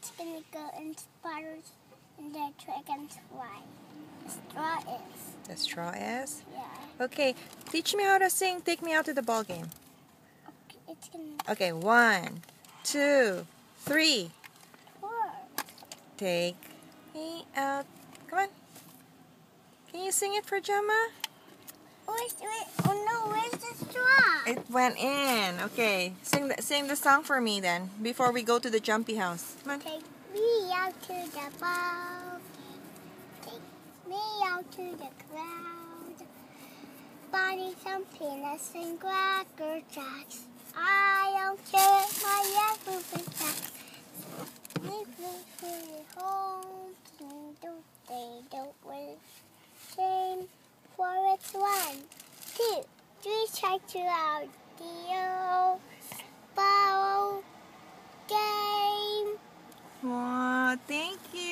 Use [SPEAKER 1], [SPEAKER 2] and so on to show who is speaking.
[SPEAKER 1] it's gonna go in spiders and the dragon's fly. The straw is.
[SPEAKER 2] The straw is?
[SPEAKER 1] Yeah.
[SPEAKER 2] Okay, teach me how to sing. Take me out to the ball game.
[SPEAKER 1] Okay, it's gonna.
[SPEAKER 2] Okay, 1, 2, 3.
[SPEAKER 1] 4.
[SPEAKER 2] Take me out. Come on. Can you sing it for Gemma?
[SPEAKER 1] Oh no, where's the straw?
[SPEAKER 2] It went in. Okay, sing the song for me then before we go to the jumpy house. Come on.
[SPEAKER 1] Take me out to the ball. Take me out to the crowd. Buying some peanuts and cracker jacks. I don't care if my yellow back. Leave home. They don't win. Shame for it's 1, 2, 3, check you out. The ball game.
[SPEAKER 2] Wow, thank you.